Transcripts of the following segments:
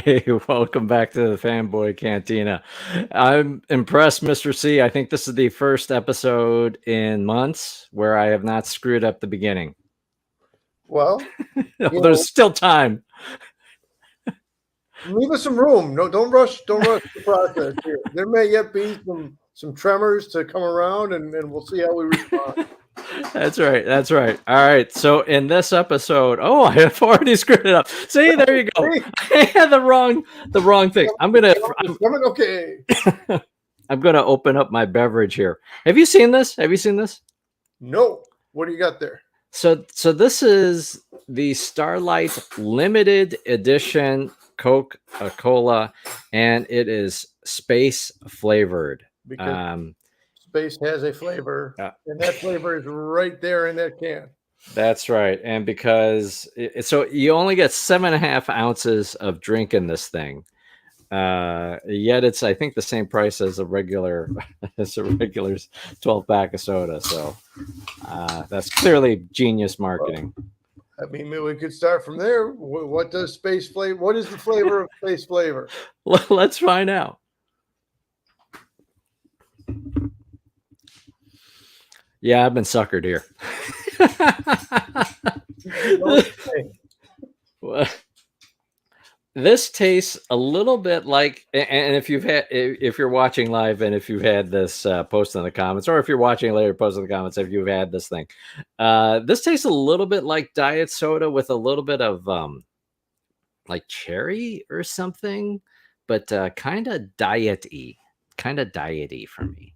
Hey, welcome back to the Fanboy Cantina. I'm impressed, Mr. C. I think this is the first episode in months where I have not screwed up the beginning. Well, There's still time. leave us some room. No, don't rush the process here. There may yet be some tremors to come around, and we'll see how we respond. That's right. That's right. All right. So in this episode, I have already screwed it up. See, there you go. I had the wrong thing. Okay. I'm gonna open up my beverage here. Have you seen this? No. What do you got there? So this is the Starlight Limited Edition Coca-Cola, and it is space flavored. Because space has a flavor, and that flavor is right there in that can. That's right. And because so you only get 7.5 ounces of drink in this thing. Yet it's, I think, the same price as a regular 12 pack of soda. So that's clearly genius marketing. I mean, we could start from there. What does space flavor? What is the flavor of space flavor? Let's find out. Yeah, I've been suckered here. This tastes a little bit like, and if you're watching live, and if you've had this, post in the comments, or if you're watching later, post in the comments if you've had this thing. This tastes a little bit like diet soda with a little bit of like cherry or something, but kind of diet-y for me.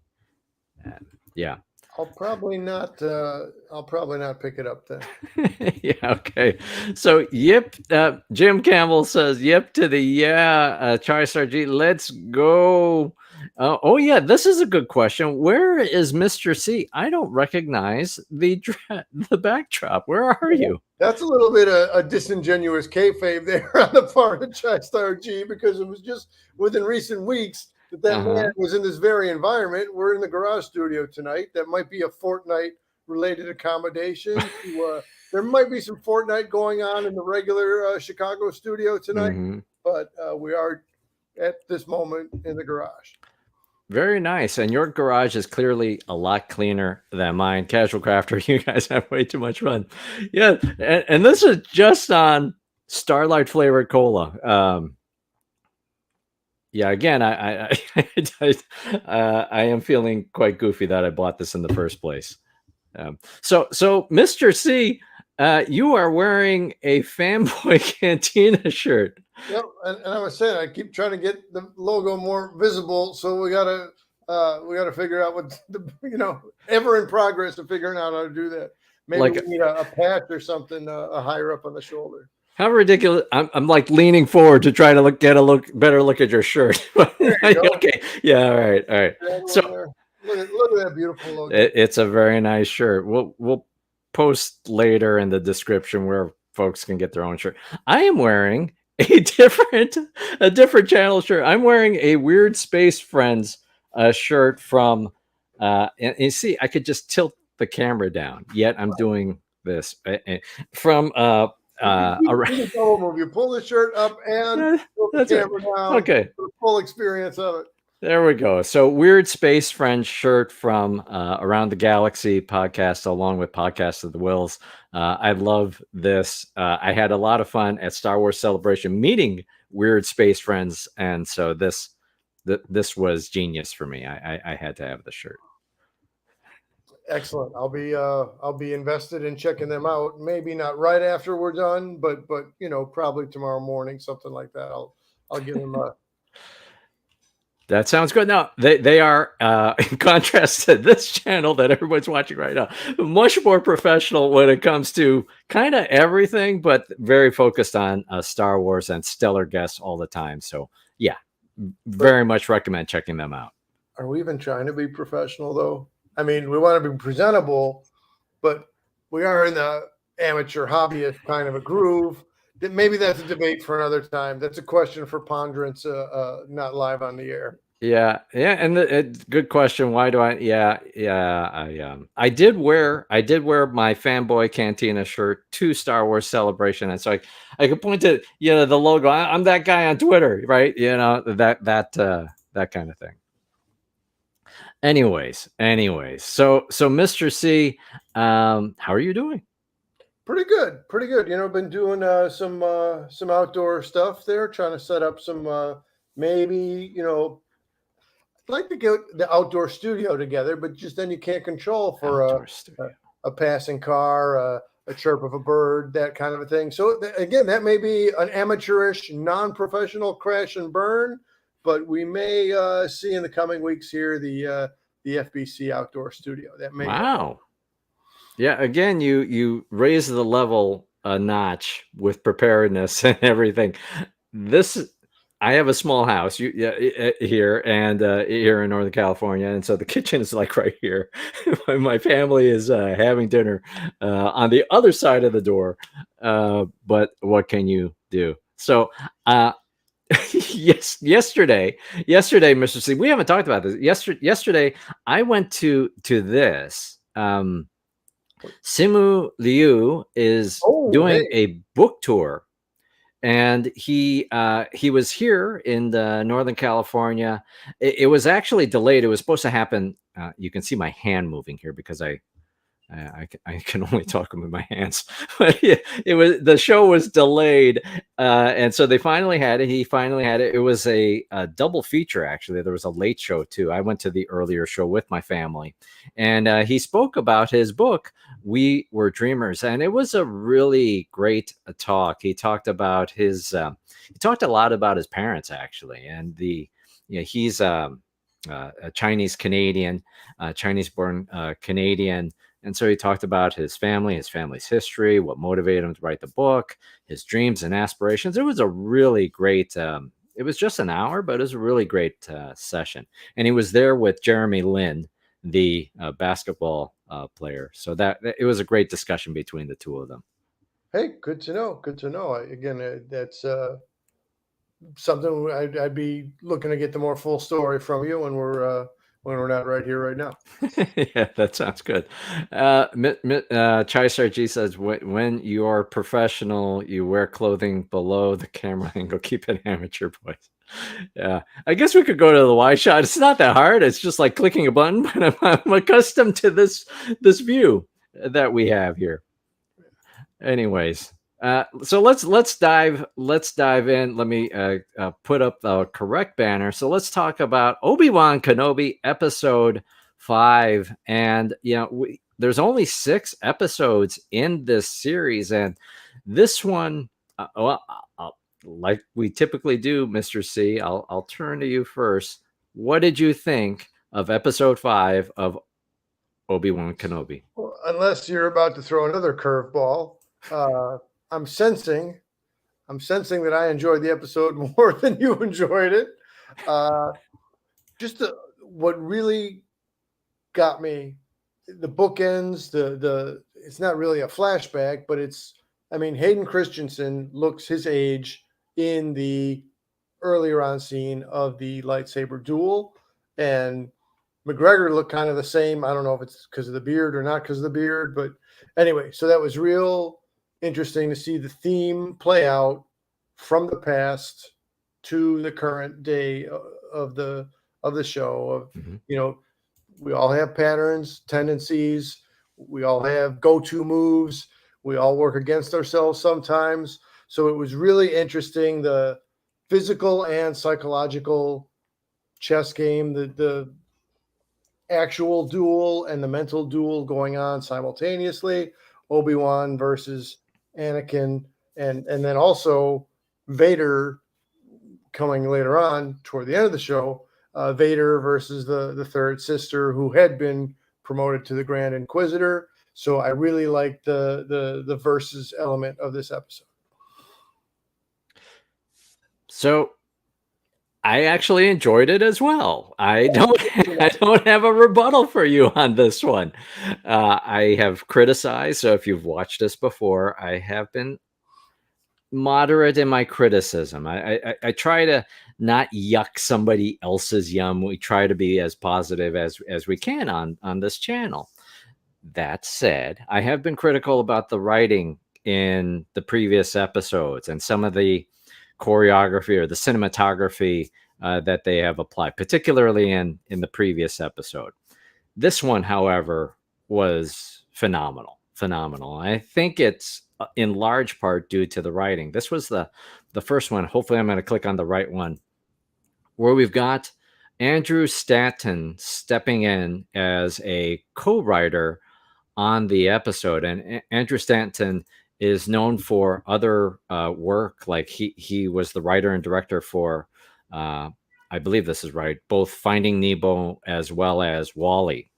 Yeah. I'll probably not pick it up then. Yeah, okay. So yip, Jim Campbell says yip to the TriStar G. Let's go. Yeah, this is a good question. Where is Mr. C? I don't recognize the backdrop. Where are you? That's a little bit of a disingenuous kayfabe there on the part of TriStar G, because it was just within recent weeks that man was in this very environment. We're in the garage studio tonight. That might be a Fortnite related accommodation. There might be some Fortnite going on in the regular Chicago studio tonight, but we are at this moment in the garage. Very nice. And your garage is clearly a lot cleaner than mine. Casual Crafter, you guys have way too much fun. Yeah. And this is just on Starlight flavored cola. Yeah, again, I am feeling quite goofy that I bought this in the first place. So Mr. C, you are wearing a Fanboy Cantina shirt. Yep, and I was saying, I keep trying to get the logo more visible, so we gotta figure out what ever in progress of figuring out how to do that. Maybe we need a patch or something higher up on the shoulder. How ridiculous! I'm like leaning forward to try to get a better look at your shirt. Okay, yeah, all right. So look at that beautiful logo. It's a very nice shirt. We'll post later in the description where folks can get their own shirt. I am wearing a different channel shirt. I'm wearing a Weird Space Friends shirt from and you see, I could just tilt the camera down. Yet I'm doing this from you pull the shirt up and pull the camera down. Okay, for the full experience of it. There we go. So Weird Space Friends shirt from Around the Galaxy podcast, along with Podcast of the Wills. I love this. I had a lot of fun at Star Wars Celebration meeting Weird Space Friends, and so this was genius for me. I had to have the shirt. Excellent. I'll be invested in checking them out. Maybe not right after we're done, but probably tomorrow morning, something like that. I'll give them a. That sounds good. Now, they are, in contrast to this channel that everyone's watching right now, much more professional when it comes to kind of everything, but very focused on Star Wars and stellar guests all the time. So, yeah, very much recommend checking them out. Are we even trying to be professional, though? I mean, we want to be presentable, but we are in the amateur hobbyist kind of a groove. Maybe that's a debate for another time. That's a question for ponderance, not live on the air. Yeah, yeah, and good question. Why do I? Yeah, yeah. I did wear my Fanboy Cantina shirt to Star Wars Celebration, and so I could point to the logo. I'm that guy on Twitter, right? That kind of thing. Anyways. So Mr. C, how are you doing? Pretty good, pretty good. Been doing some outdoor stuff there, trying to set up some maybe I'd like to get the outdoor studio together, but just then you can't control for Outdoor a, studio. a passing car, a chirp of a bird, that kind of a thing. So again, that may be an amateurish, non-professional crash and burn, but we may see in the coming weeks here the FBC outdoor studio. That may go. Wow. Yeah, again, you raise the level a notch with preparedness and everything. This I have a small house here and here in Northern California, and so the kitchen is like right here. My family is having dinner on the other side of the door, but what can you do? So, uh, yesterday, Mr. C, we haven't talked about this. Yesterday, I went to this. Simu Liu is Oh, doing hey. a book tour, and he was here in the Northern California. It was actually delayed. It was supposed to happen. You can see my hand moving here because I can only talk with my hands. But yeah, the show was delayed, and so they finally had it. He finally had it. It was a double feature actually. There was a late show too. I went to the earlier show with my family, and he spoke about his book. We Were Dreamers, and it was a really great talk. He talked about he talked a lot about his parents actually, and he's a Chinese Canadian, Chinese born Canadian, and so he talked about his family, his family's history, what motivated him to write the book, his dreams and aspirations. It was a really great. It was just an hour, but it was a really great session. And he was there with Jeremy Lin, the basketball player. So it was a great discussion between the two of them. Hey, good to know. Good to know. Again, that's something I'd be looking to get the more full story from you when we're not right here right now. Yeah, that sounds good. Chai G says, when you are professional, you wear clothing below the camera angle. Keep it amateur, boys. Yeah, I guess we could go to the wide shot. It's not that hard. It's just like clicking a button, but I'm accustomed to this view that we have here. Anyways, so let's dive in. Let me put up the correct banner. So let's talk about Obi-Wan Kenobi episode 5. And there's only 6 episodes in this series, and this one, like we typically do, Mr. C, I'll turn to you first. What did you think of episode 5 of Obi-Wan Kenobi? Well, unless you're about to throw another curveball, uh, I'm sensing that I enjoyed the episode more than you enjoyed it. Uh, what really got me, the bookends, the it's not really a flashback, but Hayden Christensen looks his age in the earlier on scene of the lightsaber duel, and McGregor looked kind of the same. I don't know if it's because of the beard or not because of the beard, but anyway, so that was real interesting to see the theme play out from the past to the current day of the show. We all have patterns, tendencies. We all have go-to moves. We all work against ourselves sometimes. So it was really interesting, the physical and psychological chess game, the actual duel and the mental duel going on simultaneously. Obi-Wan versus Anakin, and then also Vader coming later on toward the end of the show. Vader versus the third sister, who had been promoted to the Grand Inquisitor. So I really liked the versus element of this episode. So I actually enjoyed it as well. I don't have a rebuttal for you on this one. I have criticized. So if you've watched this before, I have been moderate in my criticism. I try to not yuck somebody else's yum. We try to be as positive as we can on this channel. That said, I have been critical about the writing in the previous episodes and some of the choreography or the cinematography that they have applied, particularly in the previous episode. This one, however, was phenomenal. Phenomenal. I think it's in large part due to the writing. This was the first one. Hopefully, I'm going to click on the right one where we've got Andrew Stanton stepping in as a co-writer on the episode. And Andrew Stanton is known for other work, like he was the writer and director for, I believe this is right, both Finding Nemo as well as Wall-E.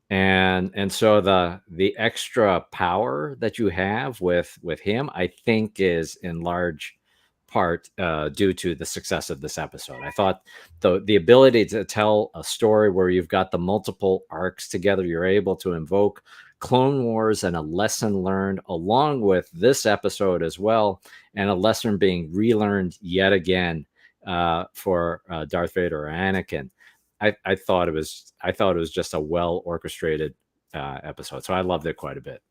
And so the extra power that you have with him, I think, is in large part due to the success of this episode. I thought the ability to tell a story where you've got the multiple arcs together, you're able to invoke Clone Wars and a lesson learned along with this episode as well, and a lesson being relearned yet again for Darth Vader or Anakin. I thought it was just a well orchestrated episode, so I loved it quite a bit.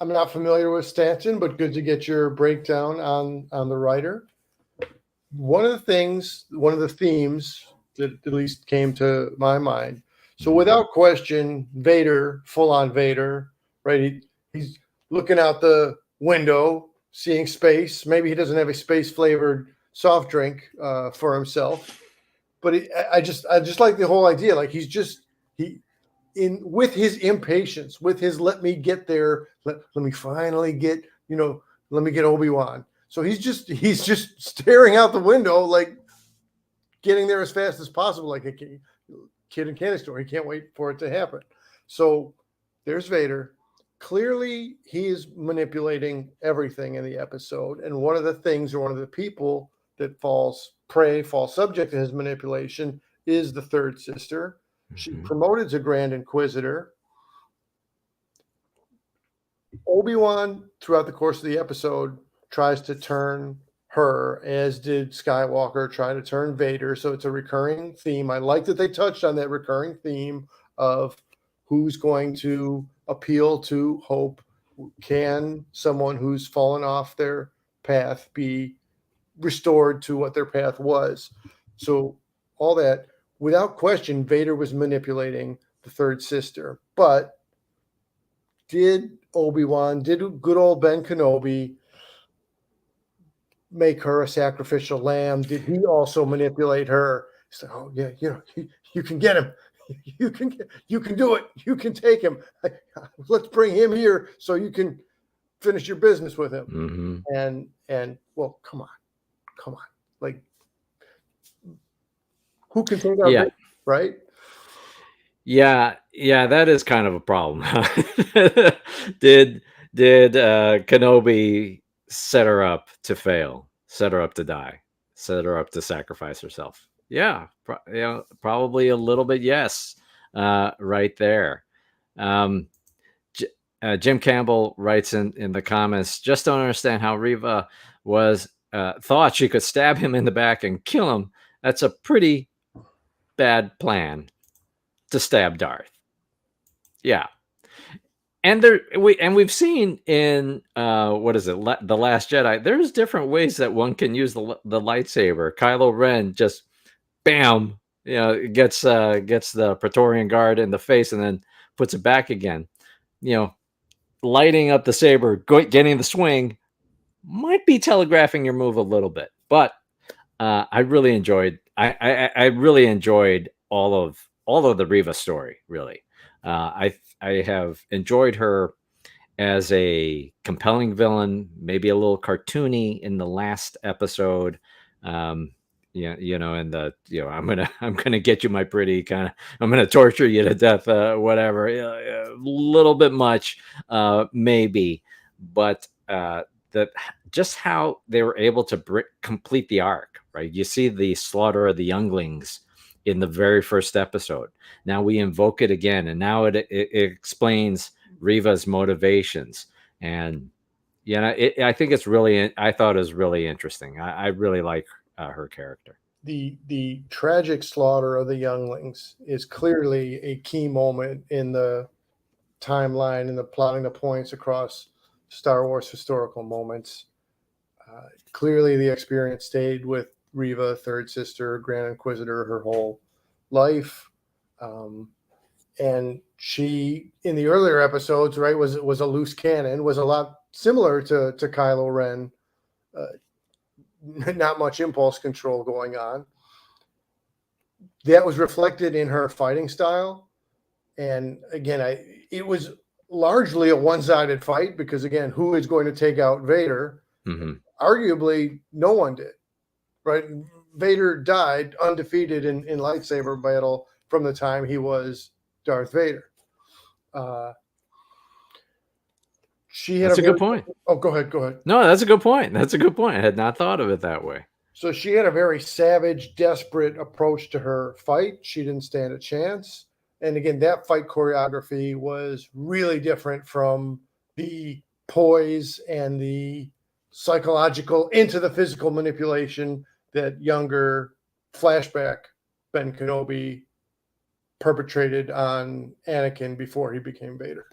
I'm not familiar with Stanton, but good to get your breakdown on the writer. One of the themes that at least came to my mind. So without question, Vader, full on Vader, right? He's looking out the window, seeing space. Maybe he doesn't have a space flavored soft drink for himself, but I just like the whole idea. Like with his impatience, with his let me get there, let me finally get, let me get Obi-Wan. So he's just staring out the window, like getting there as fast as possible, like a kid in candy store. He can't wait for it to happen. So there's Vader. Clearly, he is manipulating everything in the episode. And one of the things, or one of the people that falls subject to his manipulation is the third sister. She promoted to Grand Inquisitor. Obi-Wan, throughout the course of the episode, tries to turn her, as did Skywalker try to turn Vader. So it's a recurring theme. I like that they touched on that recurring theme of who's going to appeal to hope. Can someone who's fallen off their path be restored to what their path was? So all that, without question, Vader was manipulating the third sister. But did Obi-Wan, did good old Ben Kenobi make her a sacrificial lamb? Did he also manipulate her? He's like, oh yeah, you can get him. You can do it. You can take him. Let's bring him here so you can finish your business with him. And well, come on. Like, who can take our business, right? Yeah, that is kind of a problem. Did Kenobi set her up to fail, set her up to die, set her up to sacrifice herself? Yeah, probably a little bit. Yes, right there. Jim Campbell writes in the comments, just don't understand how Reva thought she could stab him in the back and kill him. That's a pretty bad plan to stab Darth. Yeah. And we've seen in what is it, The Last Jedi, there's different ways that one can use the lightsaber. Kylo Ren just bam, gets the Praetorian Guard in the face and then puts it back again. Lighting up the saber, getting the swing might be telegraphing your move a little bit, but I really enjoyed all of the Reva story. Really, I have enjoyed her as a compelling villain, maybe a little cartoony in the last episode. I'm gonna get you, my pretty, kind of, I'm gonna torture you to death, whatever. A little bit much, maybe, but that just how they were able to complete the arc. Right, you see the slaughter of the younglings in the very first episode. Now we invoke it again, and now it explains Reva's motivations, and I think it's really. I thought it was really interesting. I really like her character. The tragic slaughter of the younglings is clearly a key moment in the timeline and the plotting the points across Star Wars historical moments. Clearly, the experience stayed with Riva, third sister, Grand Inquisitor, her whole life. And she, in the earlier episodes, right, was a loose cannon, was a lot similar to Kylo Ren. Not much impulse control going on. That was reflected in her fighting style. And again, it was largely a one-sided fight because again, who is going to take out Vader? Mm-hmm. Arguably, no one did. Right? Vader died undefeated in lightsaber battle from the time he was Darth Vader. That's a good point. Oh, go ahead. No, that's a good point. That's a good point. I had not thought of it that way. So she had a very savage, desperate approach to her fight. She didn't stand a chance. And again, that fight choreography was really different from the poise and the psychological into the physical manipulation that younger flashback Ben Kenobi perpetrated on Anakin before he became Vader.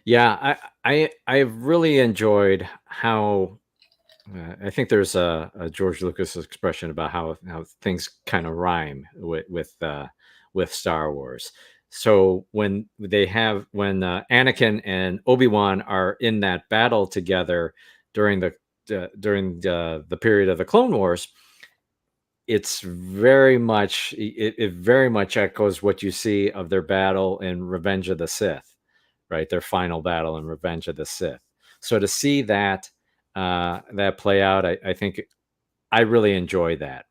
Yeah, I really enjoyed how I think there's a George Lucas expression about how things kind of rhyme with Star Wars. So when Anakin and Obi-Wan are in that battle together during the period of the Clone Wars, it's very much it very much echoes what you see of their battle in Revenge of the Sith, right? Their final battle in Revenge of the Sith. So to see that that play out, I think I really enjoy that.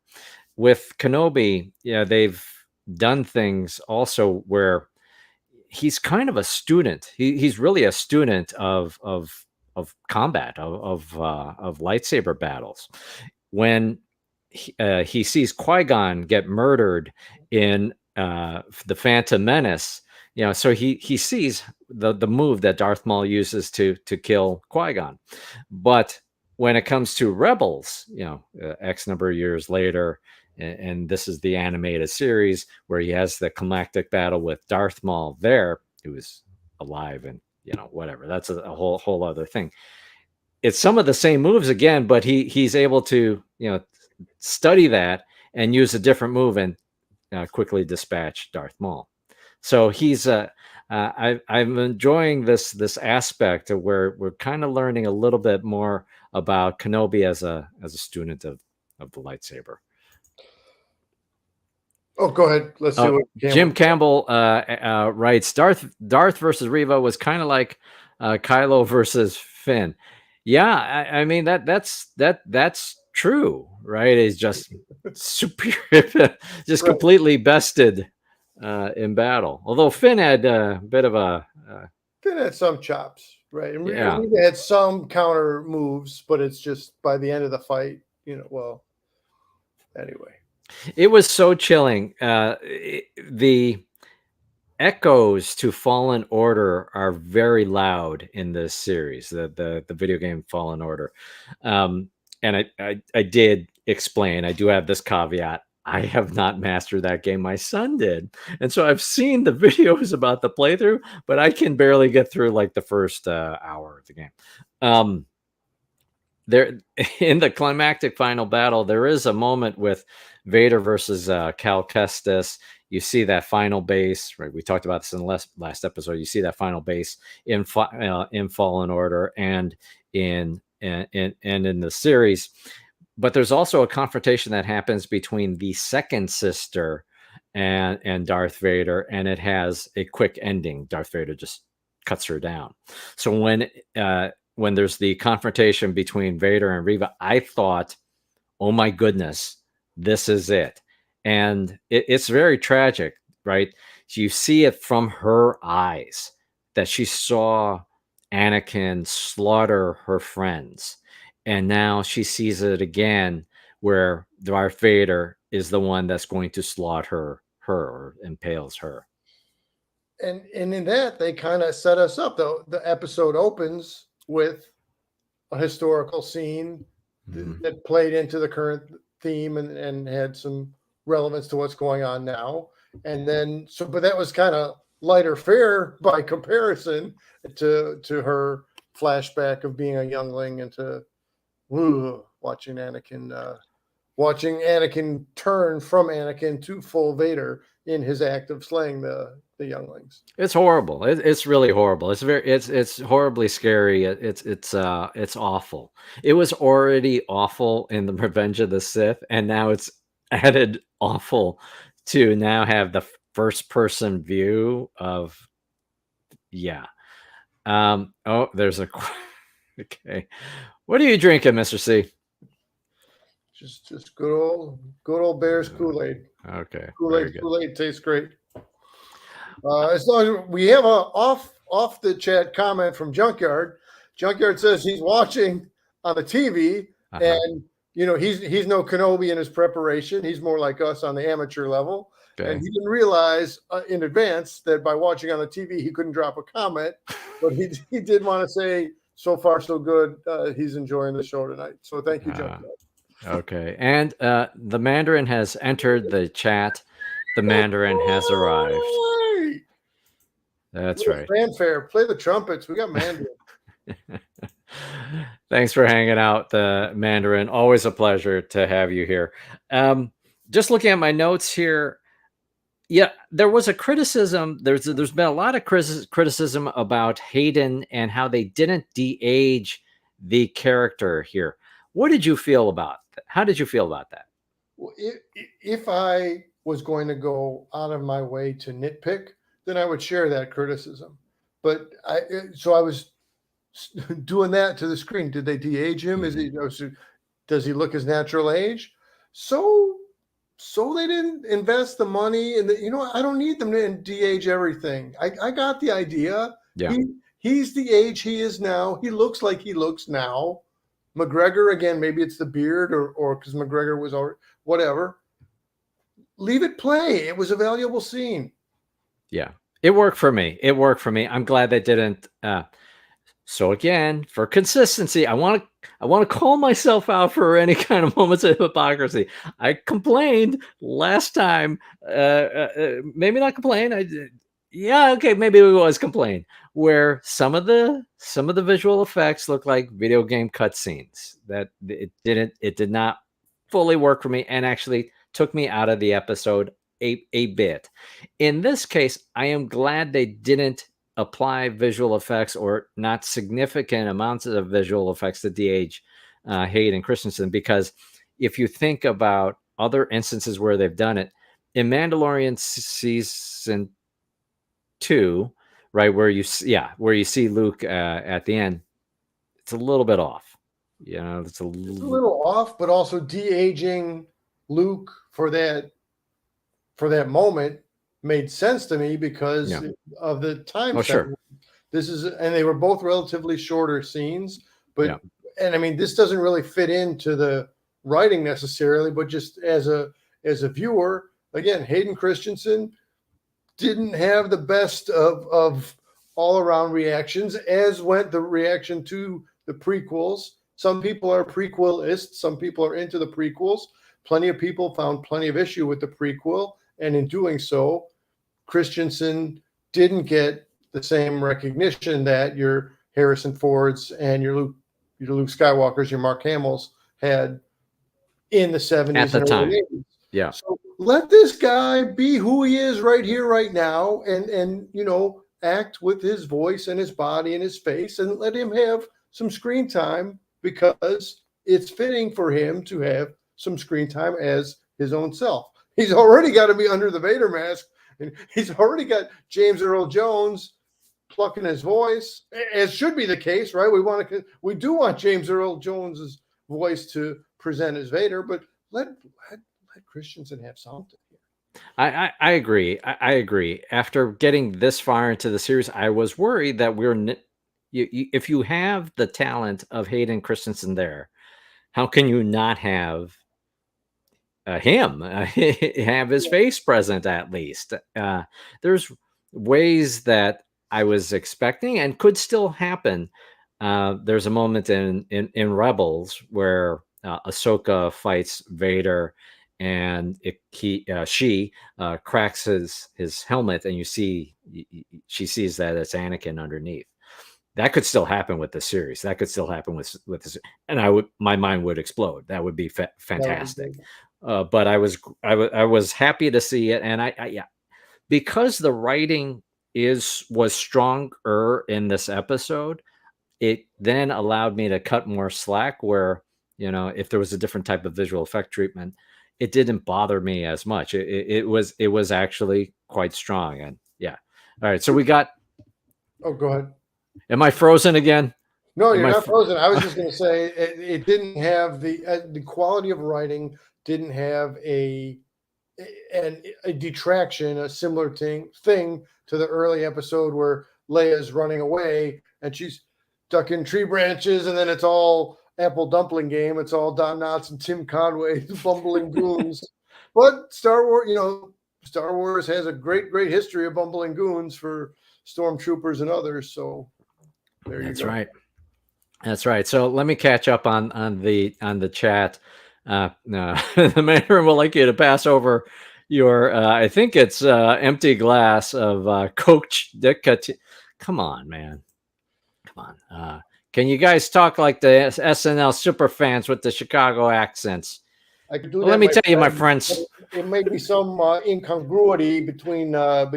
With Kenobi, they've done things also where he's kind of a student. He's really a student of combat of lightsaber battles. When he sees Qui-Gon get murdered in the Phantom Menace, so he sees the move that Darth Maul uses to kill Qui-Gon. But when it comes to Rebels, X number of years later, and this is the animated series where he has the climactic battle with Darth Maul there, who is alive and whatever. That's a whole other thing. It's some of the same moves again, but he's able to study that and use a different move and quickly dispatch Darth Maul. So he's I'm enjoying this aspect of where we're kind of learning a little bit more about Kenobi as a student of the lightsaber. Oh, go ahead. Let's see what Jim Campbell writes. Darth versus Reva was kind of like Kylo versus Finn. Yeah, I mean that's true, right? He's just superior, just completely bested in battle. Although Finn had a bit of a Finn had some chops, right? And Reva had some counter moves, but it's just by the end of the fight, well, anyway. It was so chilling. The echoes to Fallen Order are very loud in this series, the video game Fallen Order. And I did explain, I do have this caveat. I have not mastered that game. My son did. And so I've seen the videos about the playthrough, but I can barely get through like the first hour of the game. There in the climactic final battle, there is a moment with Vader versus Cal Kestis. You see that final base, right? We talked about this in the last episode. You see that final base in Fallen Order and in the series. But there's also a confrontation that happens between the second sister and Darth Vader, and it has a quick ending. Darth Vader just cuts her down. So when there's the confrontation between Vader and Reva, I thought, oh my goodness, this is it. And it's very tragic, right? You see it from her eyes that she saw Anakin slaughter her friends. And now she sees it again where Darth Vader is the one that's going to slaughter her or impales her. And in that, they kind of set us up, though. The episode opens with a historical scene that played into the current theme and had some relevance to what's going on now. And then but that was kind of lighter fare by comparison to her flashback of being a youngling and to watching Anakin turn from Anakin to full Vader in his act of slaying the younglings. It's horrible. It's really horrible. It's horribly scary. It's awful. It was already awful in the Revenge of the Sith, and now it's added awful to now have the first person view of Oh, there's a okay. What are you drinking, Mr. C? Just good old Bears Kool-Aid. Okay. Kool-Aid tastes great. As long as we have a off the chat comment from Junkyard. Junkyard says he's watching on the TV, and he's no Kenobi in his preparation. He's more like us on the amateur level. Okay. And he didn't realize in advance that by watching on the TV he couldn't drop a comment, but he did want to say so far so good. He's enjoying the show tonight. So thank you, Junkyard. Okay, and the Mandarin has entered the chat. The Mandarin has arrived. That's right. Fanfare. Play the trumpets. We got Mandarin. Thanks for hanging out, the Mandarin. Always a pleasure to have you here. Just looking at my notes here. Yeah, there was a criticism. There's been a lot of criticism about Hayden and how they didn't de-age the character here. What did you feel about that? How did you feel about that? Well, if I was going to go out of my way to nitpick, then I would share that criticism. But I was doing that to the screen. Did they de-age him? Is he? Does he look his natural age? So they didn't invest the money, and I don't need them to de-age everything. I got the idea. Yeah. He's the age he is now. He looks like he looks now. McGregor, again, maybe it's the beard or because McGregor was already, whatever. Leave it play. It was a valuable scene. Yeah, it worked for me. I'm glad they didn't. So again, for consistency, I want to call myself out for any kind of moments of hypocrisy. I complained last time. Maybe not complain. Maybe it was complain where some of the visual effects look like video game cutscenes. That it did not fully work for me, and actually took me out of the episode a bit. In this case, I am glad they didn't apply visual effects or not significant amounts of visual effects to de-age Hayden Christensen, because if you think about other instances where they've done it, in Mandalorian season 2, right, where you see Luke at the end, it's a little bit off. It's a little off, but also de-aging Luke for that moment made sense to me because of the time. Oh, sure. And they were both relatively shorter scenes, but and I mean, this doesn't really fit into the writing necessarily, but just as a viewer, again, Hayden Christensen didn't have the best of all around reactions, as went the reaction to the prequels. Some people are prequelists, some people are into the prequels. Plenty of people found plenty of issue with the prequel, and in doing so, Christensen didn't get the same recognition that your Harrison Fords and your Luke Skywalkers, your Mark Hamills had in the 70s at the and time. early 80s. Yeah. So let this guy be who he is right here, right now, and act with his voice and his body and his face, and let him have some screen time, because it's fitting for him to have some screen time as his own self. He's already got to be under the Vader mask, and he's already got James Earl Jones plucking his voice, as should be the case, right? We do want James Earl Jones's voice to present as Vader, but let Christensen have something here. I agree. I agree. After getting this far into the series, I was worried that if you have the talent of Hayden Christensen there, how can you not have him have his face present at least? There's ways that I was expecting and could still happen there's a moment in Rebels where Ahsoka fights Vader, and she cracks his helmet, and she sees that it's Anakin underneath. That could still happen with the series. That could still happen with this, and my mind would explode. That would be That would be fantastic. good. But I was happy to see it, and yeah, because the writing was stronger in this episode, it then allowed me to cut more slack where, if there was a different type of visual effect treatment, it didn't bother me as much. It was actually quite strong. And yeah. All right. So we got, Oh, go ahead. am I frozen again? No, Am you're I not frozen. I was just going to say it didn't have the quality of writing, didn't have a detraction, a similar thing to the early episode where Leia's running away and she's ducking tree branches, and then it's all apple dumpling game. It's all Don Knotts and Tim Conway bumbling goons. But Star Wars has a great history of bumbling goons for stormtroopers and others. So there you That's go. right. That's right. So let me catch up on the chat. The main room will like you to pass over your I think it's empty glass of Coach Dick. Come on, man. Come on. Can you guys talk like the SNL super fans with the Chicago accents? I could do Well, that. let me tell you, my friends. It may be some incongruity between the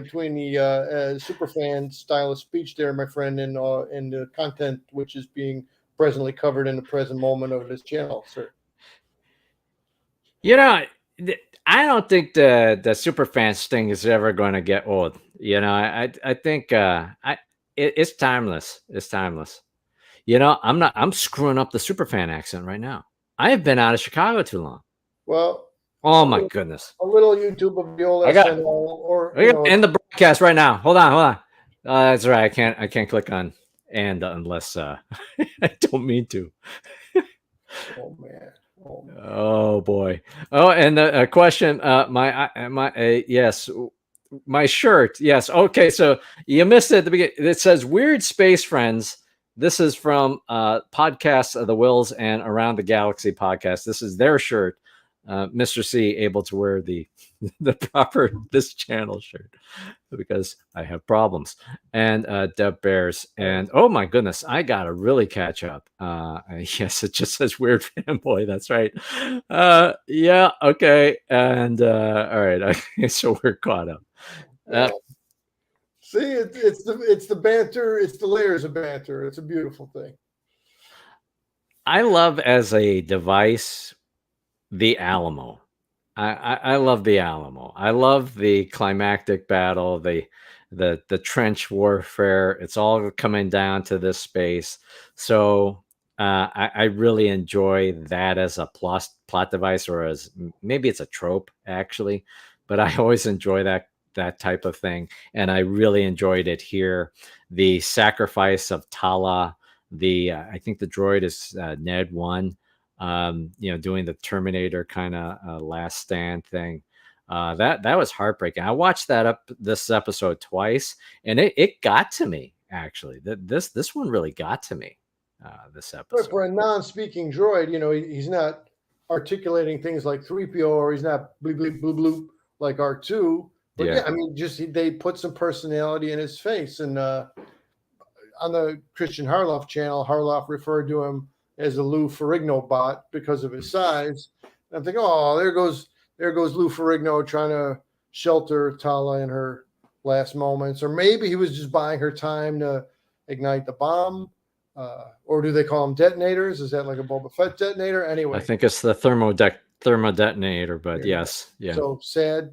superfan style of speech there, my friend, and the content which is being presently covered in the present moment of this channel, sir. I don't think the super fans thing is ever going to get old. I think it's timeless. It's timeless. I'm screwing up the super fan accent right now. I have been out of Chicago too long. Well, oh my goodness. A little YouTube of the old SNL, or end the broadcast right now. Hold on. That's right. I can't click on and unless I don't mean to. Oh man. Oh boy. Oh, and the question. Yes, my shirt. Yes. Okay. So you missed it at the beginning. It says "Weird Space Friends." This is from Podcasts of the Wills and Around the Galaxy podcast. This is their shirt. Mr. C able to wear the proper this channel shirt because I have problems. And Deb Bears. And oh my goodness, I gotta really catch up. Yes, it just says weird fanboy. That's right. Yeah, okay. And all right, so we're caught up. See, it's the banter, it's the layers of banter. It's a beautiful thing. I love as a device the Alamo. I love the Alamo. I love the climactic battle, the trench warfare. It's all coming down to this space. So I really enjoy that as a plot device, or as maybe it's a trope actually, but I always enjoy that type of thing, and I really enjoyed it here. The sacrifice of Tala. I think the droid is Ned 1. Doing the Terminator kind of last stand thing. That was heartbreaking. I watched this episode twice, and it got to me actually. This one really got to me. This episode. For a non-speaking droid, he's not articulating things like 3PO, or he's not bleep bleep bloop bloop like R2. But yeah, I mean, they put some personality in his face. And on the Christian Harloff channel, Harloff referred to him as a Lou Ferrigno bot because of his size. And I'm thinking, oh, there goes Lou Ferrigno trying to shelter Tala in her last moments. Or maybe he was just buying her time to ignite the bomb. Or do they call them detonators? Is that like a Boba Fett detonator? Anyway, I think it's the thermo detonator, but yes. Yeah. So sad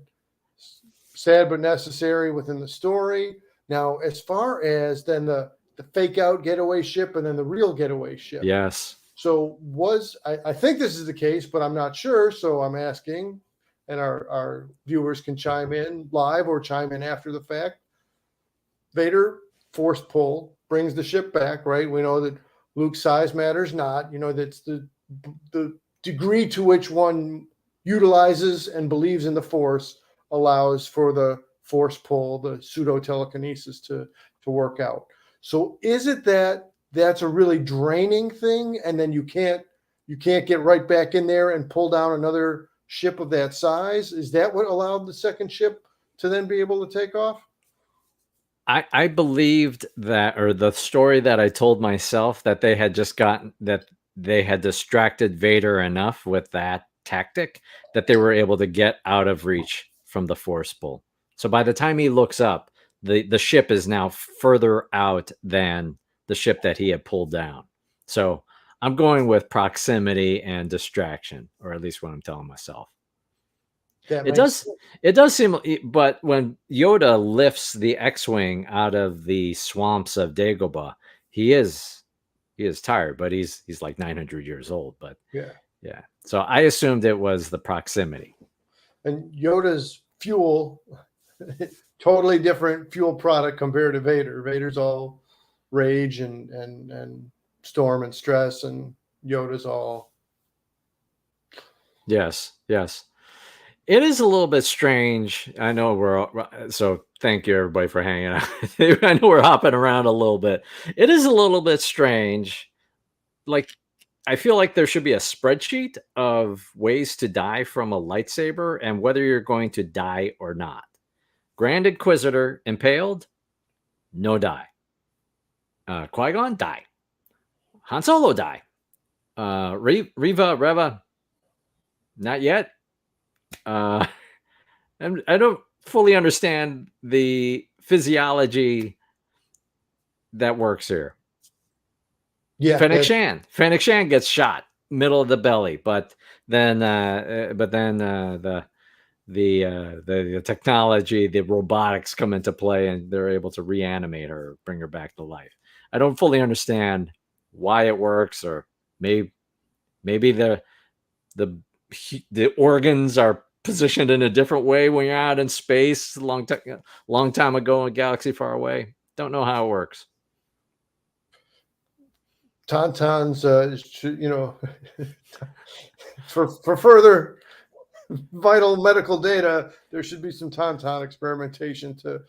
but necessary within the story. Now, as far as then the fake out getaway ship and then the real getaway ship. Yes. So I think this is the case, but I'm not sure. So I'm asking, and our viewers can chime in live or chime in after the fact. Vader force pull brings the ship back, right? We know that Luke's size matters not. That's the degree to which one utilizes and believes in the Force allows for the force pull, the pseudo telekinesis to work out. So is it that that's a really draining thing, and then you can't get right back in there and pull down another ship of that size. Is that what allowed the second ship to then be able to take off? I believed that, or the story that I told myself, that they had distracted Vader enough with that tactic that they were able to get out of reach from the force pull. So by the time he looks up, the ship is now further out than the ship that he had pulled down. So I'm going with proximity and distraction, or at least what I'm telling myself. That It makes does. It does seem, but when Yoda lifts the X-wing out of the swamps of Dagobah, he is he is tired, but he's like 900 years old. But yeah. yeah, so I assumed it was the proximity. And Yoda's fuel, totally different fuel product compared to Vader. Vader's all rage and storm and stress, and Yoda's all. Yes, yes. It is a little bit strange. I know so. Thank you everybody for hanging out. I know we're hopping around a little bit. It is a little bit strange. Like, I feel like there should be a spreadsheet of ways to die from a lightsaber and whether you're going to die or not. Grand Inquisitor impaled, no die. Qui-Gon, die. Han Solo, die. Reva, not yet. And I don't fully understand the physiology that works here. Yeah, Fennec Shan gets shot middle of the belly, but then the technology, the robotics come into play, and they're able to reanimate her, bring her back to life. I don't fully understand why it works, or maybe the organs are positioned in a different way when you're out in space long time ago in a galaxy far away. Don't know how it works. Tauntauns, for further vital medical data, there should be some tauntaun experimentation to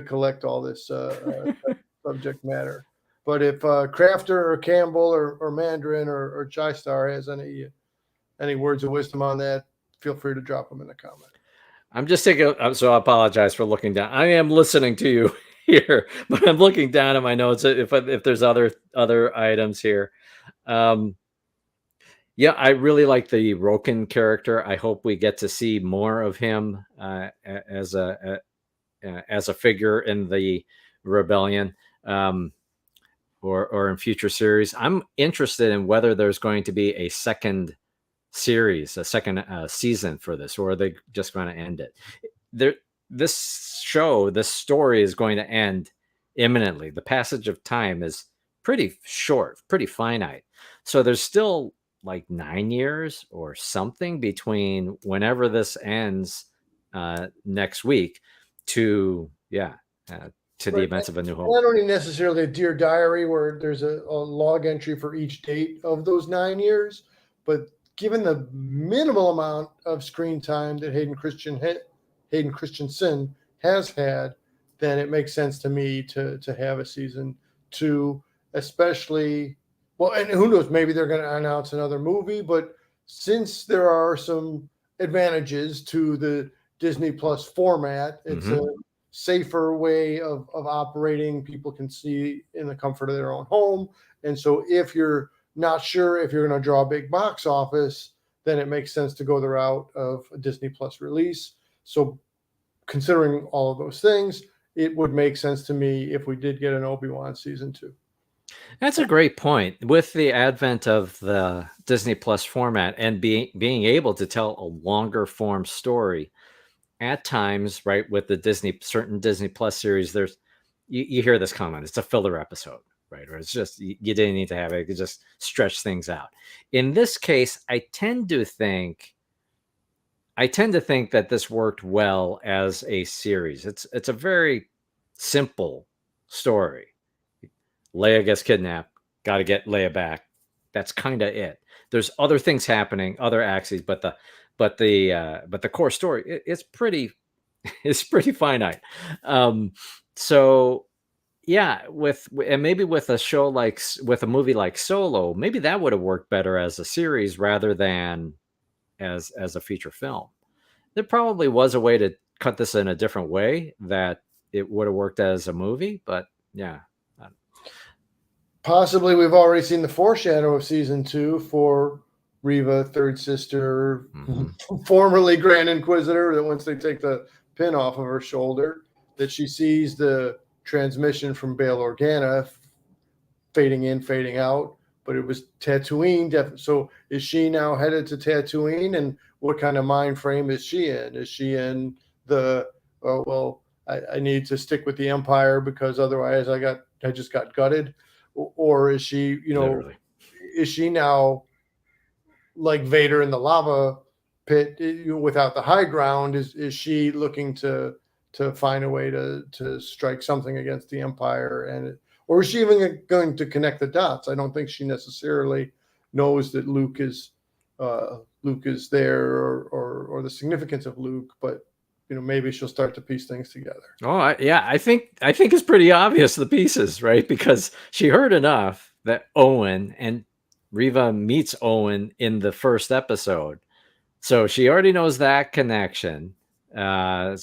collect all this subject matter. But if Crafter or Campbell or Mandarin or Chai Star has any words of wisdom on that, feel free to drop them in the comment. I'm just taking, so I apologize for looking down. I am listening to you here, but I'm looking down at my notes if there's other items here. Yeah, I really like the Roken character. I hope we get to see more of him as a figure in the rebellion, or in future series. I'm interested in whether there's going to be a second series, a second season for this, or are they just going to end it? This story is going to end imminently. The passage of time is pretty short, pretty finite. So there's still like 9 years or something between whenever this ends next week to the events of A New Hope. Not only necessarily a Dear Diary where there's a log entry for each date of those 9 years, but given the minimal amount of screen time that Hayden Christensen has had, then it makes sense to me to have a season 2, especially. Well, and who knows, maybe they're going to announce another movie, but since there are some advantages to the Disney Plus format, it's a safer way of operating. People can see in the comfort of their own home. And so if you're not sure if you're going to draw a big box office, then it makes sense to go the route of a Disney Plus release. So considering all of those things, it would make sense to me if we did get an Obi-Wan season 2. That's a great point. With the advent of the Disney Plus format and being able to tell a longer form story, at times, right, with the certain Disney Plus series, there's you hear this comment, it's a filler episode, right? Or it's just, you didn't need to have it, you could just stretch things out. In this case, I tend to think that this worked well as a series. It's a very simple story. Leia gets kidnapped, got to get Leia back. That's kind of it. There's other things happening, other axes, but the core story, it's pretty finite. So yeah, and maybe with a show like with a movie like Solo, maybe that would have worked better as a series rather than as a feature film. There probably was a way to cut this in a different way that it would have worked as a movie, but yeah. Possibly we've already seen the foreshadow of season 2 for Riva, third sister, formerly Grand Inquisitor, that once they take the pin off of her shoulder, that she sees the transmission from Bail Organa fading in, fading out, but it was Tatooine. So is she now headed to Tatooine, and what kind of mind frame is she in? Is she in the, oh, well, I need to stick with the Empire because otherwise I just got gutted? Or is she, Literally. is she now like Vader in the lava pit without the high ground? Is she looking to find a way to strike something against the Empire, or is she even going to connect the dots? I don't think she necessarily knows that Luke is there, or the significance of Luke, but maybe she'll start to piece things together. Oh, yeah, I think it's pretty obvious, the pieces, right? Because she heard enough that Owen and Riva meets Owen in the first episode, so she already knows that connection. I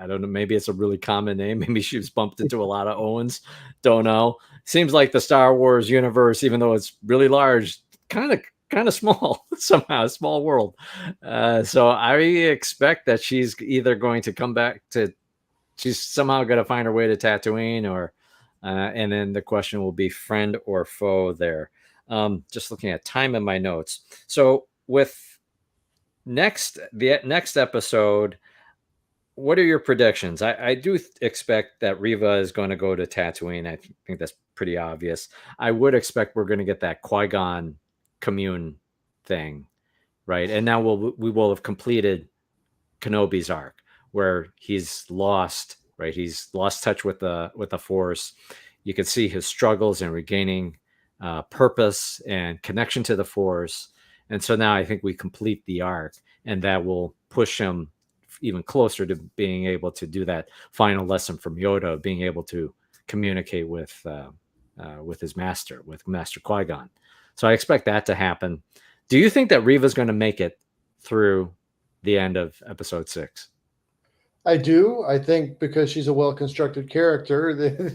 don't know, maybe it's a really common name. Maybe she was bumped into a lot of Owens. Don't know. Seems like the Star Wars universe, even though it's really large, kind of small somehow, a small world. So I expect that she's either going to come back to, she's somehow going to find her way to Tatooine, or and then the question will be friend or foe there. Just looking at time in my notes. So with the next episode, what are your predictions? I do expect that Riva is going to go to Tatooine. I think that's pretty obvious. I would expect we're going to get that Qui-Gon commune thing, right? And now we will have completed Kenobi's arc, where he's lost, right? He's lost touch with the Force. You can see his struggles in regaining purpose and connection to the Force. And so now I think we complete the arc, and that will push him even closer to being able to do that final lesson from Yoda, being able to communicate with his master, with Master Qui-Gon. So I expect that to happen. Do you think that Riva's going to make it through the end of episode 6? I do. I think because she's a well-constructed character,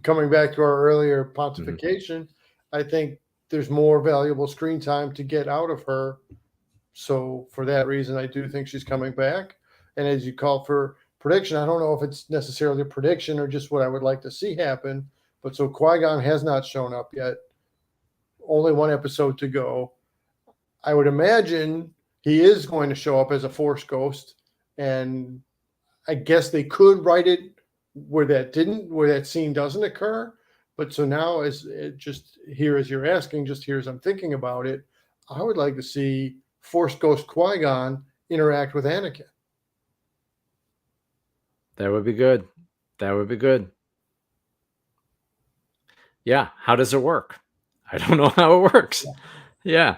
coming back to our earlier pontification, I think there's more valuable screen time to get out of her. So for that reason, I do think she's coming back. And as you call for prediction, I don't know if it's necessarily a prediction or just what I would like to see happen. But so Qui-Gon has not shown up yet. Only one episode to go. I would imagine he is going to show up as a Force ghost, and I guess they could write it where that scene doesn't occur. But so now, as you're asking, just here as I'm thinking about it, I would like to see Force Ghost Qui-Gon interact with Anakin. That would be good. That would be good. Yeah. How does it work? I don't know how it works. Yeah.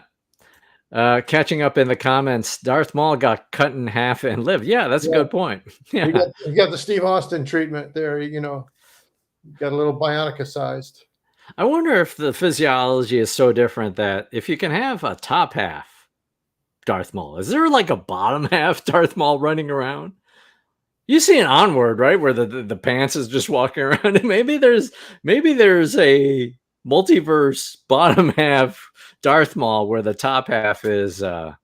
Catching up in the comments, Darth Maul got cut in half and lived. Yeah, that's a good point. Yeah. You got the Steve Austin treatment there, got a little Bionica-sized. I wonder if the physiology is so different that if you can have a top half Darth Maul, is there like a bottom half Darth Maul running around? You see an Onward, right, where the pants is just walking around, and maybe there's a multiverse bottom half Darth Maul where the top half is I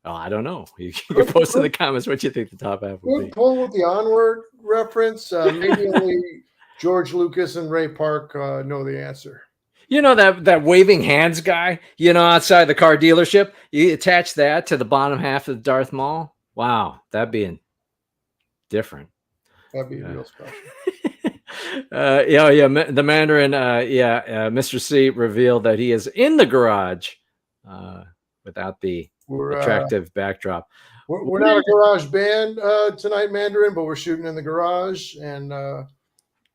don't know. You can post in the comments what you think the top half would be. Pull with the Onward reference. Maybe only George Lucas and Ray Park know the answer. You know that waving hands guy, outside the car dealership? You attach that to the bottom half of Darth Maul? Wow, that'd be different. That'd be real special. The Mandarin, Mr. C revealed that he is in the garage without the attractive backdrop. We're not a garage band tonight, Mandarin, but we're shooting in the garage. And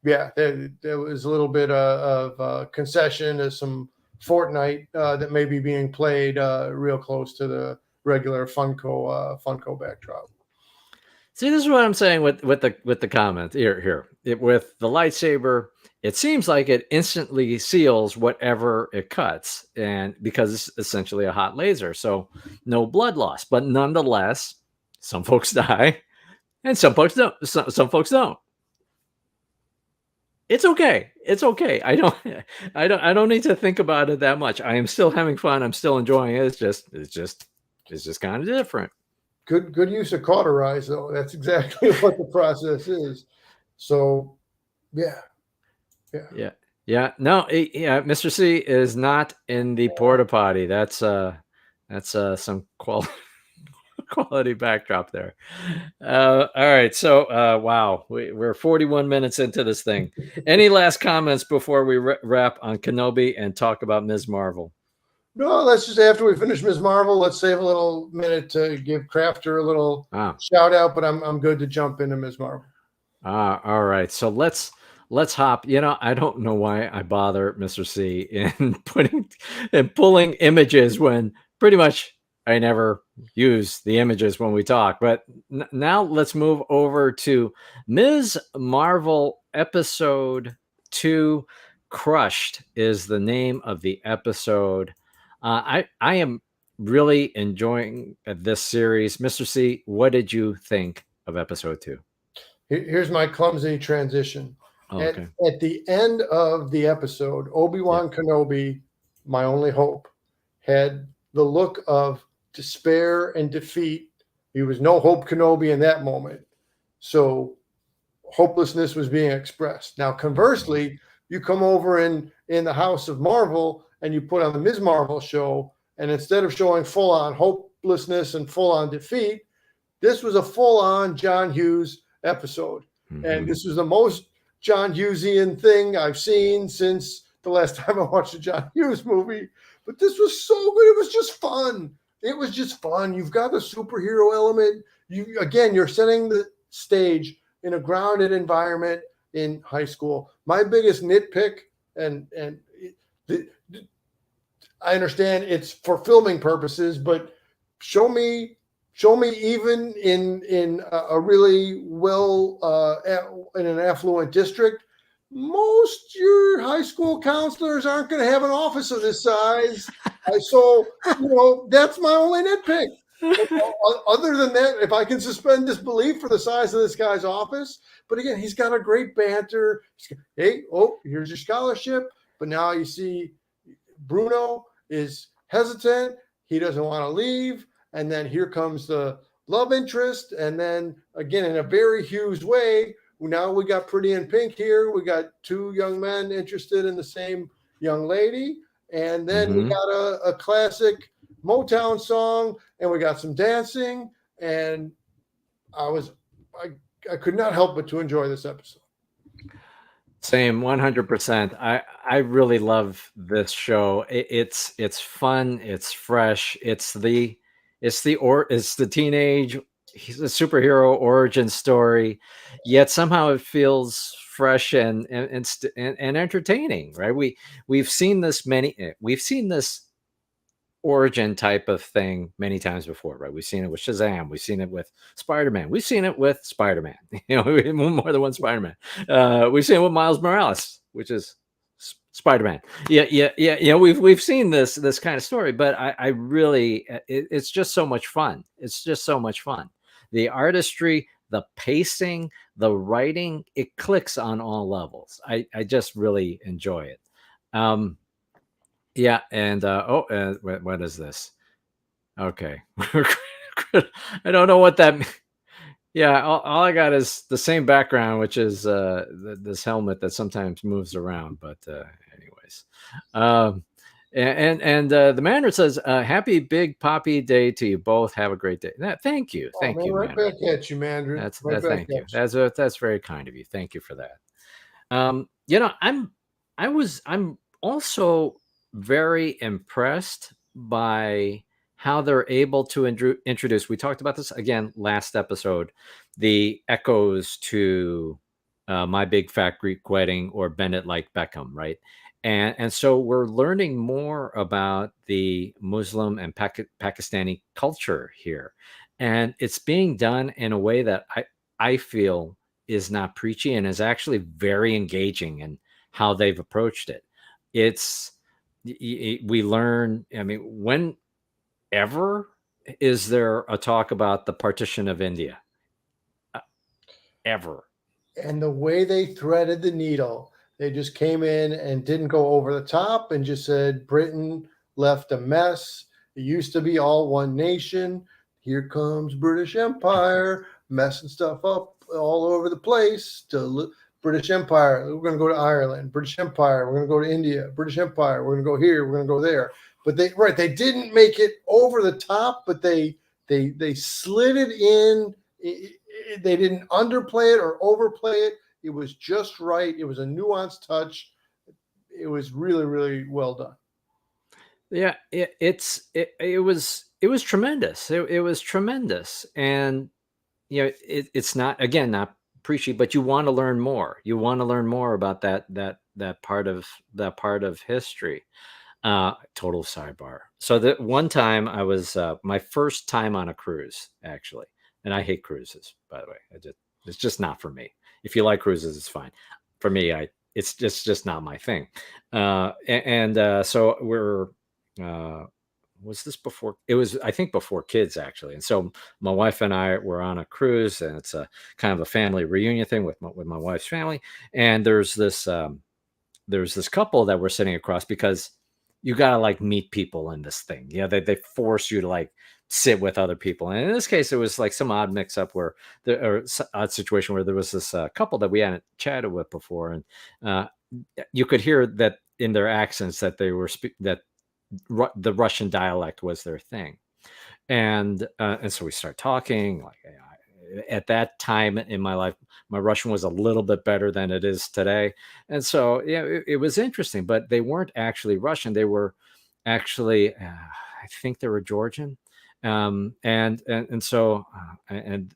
there was a little bit of concession to some Fortnite that may be being played real close to the regular Funko backdrop. See, this is what I'm saying with the comment with the lightsaber. It seems like it instantly seals whatever it cuts, and because it's essentially a hot laser, so no blood loss. But nonetheless, some folks die, and some folks don't. Some folks don't. It's okay. It's okay. I don't need to think about it that much. I am still having fun. I'm still enjoying it. It's just kind of different. Good use of cauterize though. That's exactly what the process is. So yeah, yeah. Yeah. No, yeah, Mr. C is not in the porta potty. That's some quality backdrop there. All right. So wow, we're 41 minutes into this thing. Any last comments before we wrap on Kenobi and talk about Ms. Marvel? No, let's just after we finish Ms. Marvel, let's save a little minute to give Crafter a little shout out. But I'm good to jump into Ms. Marvel. All right. So let's hop. I don't know why I bother Mr. C in pulling images when pretty much I never use the images when we talk. But now let's move over to Ms. Marvel episode 2. Crushed is the name of the episode. I am really enjoying this series. Mr. C, what did you think of episode 2? Here's my clumsy transition. Oh, okay. At the end of the episode, Obi-Wan Kenobi, my only hope, had the look of despair and defeat. He was no hope Kenobi in that moment. So hopelessness was being expressed. Now, conversely, you come over in the House of Marvel and you put on the Ms. Marvel show, and instead of showing full-on hopelessness and full-on defeat, this was a full-on John Hughes episode. Mm-hmm. And this was the most John Hughesian thing I've seen since the last time I watched a John Hughes movie. But this was so good. It was just fun. It was just fun. You've got the superhero element. You're setting the stage in a grounded environment in high school. My biggest nitpick, I understand it's for filming purposes, but show me even in a really in an affluent district, most your high school counselors aren't going to have an office of this size. So that's my only nitpick. Other than that, if I can suspend disbelief for the size of this guy's office, but again, he's got a great banter. Hey, here's your scholarship. But now you see Bruno is hesitant. He doesn't want to leave. And then here comes the love interest. And then again, in a very Hughes way, now we got Pretty in Pink here. We got two young men interested in the same young lady. And then we got a classic Motown song, and we got some dancing. And I could not help but to enjoy this episode. Same, 100%. I really love this show. It's fun. It's fresh. It's the teenage superhero origin story, yet somehow it feels fresh and entertaining. Right? We've seen this origin type of thing many times before, right? We've seen it with Shazam. We've seen it with Spider-Man. We've seen it with Spider-Man. More than one Spider-Man. We've seen it with Miles Morales, which is Spider-Man. Yeah. We've seen this kind of story, but I really, it's just so much fun. It's just so much fun. The artistry, the pacing, the writing, it clicks on all levels. I just really enjoy it. Yeah, and what is this? Okay, I don't know what that means. Yeah, all I got is the same background, which is this helmet that sometimes moves around. But anyways, the Mandarin says, "Happy Big Poppy Day to you both. Have a great day." Thank you, thank you, right Mandarin. back at you, Mandarin. Thank you. That's very kind of you. Thank you for that. I'm also very impressed by how they're able to introduce. We talked about this again last episode, the echoes to My Big Fat Greek Wedding or Bend It Like Beckham, right? And so we're learning more about the Muslim and Pakistani culture here. and it's being done in a way that I feel is not preachy and is actually very engaging in how they've approached it. It's we learn. I mean, whenever is there a talk about the partition of India? Ever? And the way they threaded the needle, they just came in and didn't go over the top and just said Britain left a mess. It used to be all one nation. Here comes British Empire, messing stuff up all over the place. British Empire, we're going to go to Ireland. British Empire, we're going to go to India. British Empire, we're going to go here. We're going to go there. But they didn't make it over the top, but they slid it in. They didn't underplay it or overplay it. It was just right. It was a nuanced touch. It was really, really well done. Yeah, it was tremendous. It was tremendous, and it's not, again, not preachy, but you want to learn more. You want to learn more about that part of history. Total sidebar. So that one time I was my first time on a cruise, actually, and I hate cruises, by the way. It's just not for me. If you like cruises, it's fine. For me, it's just not my thing. So we're was this before? It was, I think, before kids, actually. And so my wife and I were on a cruise, and it's a kind of a family reunion thing with my wife's family. And there's this couple that we're sitting across, because you gotta like meet people in this thing. They force you to like sit with other people. And in this case, it was like some odd mix up odd situation where there was this couple that we hadn't chatted with before, and uh, you could hear that in their accents that they were that the Russian dialect was their thing. And so we start talking. Like, at that time in my life, my Russian was a little bit better than it is today, and so yeah, it was interesting. But they weren't actually Russian; they were actually, I think they were Georgian. And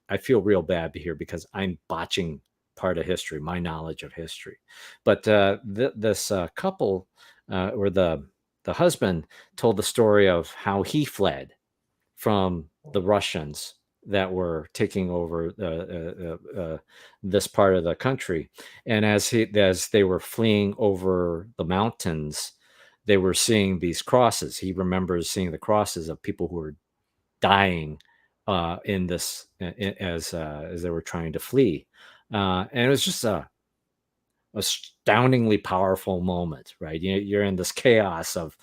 I feel real bad here because I'm botching part of history, my knowledge of history. But this couple, or the husband, told the story of how he fled from the Russians that were taking over this part of the country. And as they were fleeing over the mountains, they were seeing these crosses. He remembers seeing the crosses of people who were dying in this as they were trying to flee. And it was just a astoundingly powerful moment, right? You're in this chaos of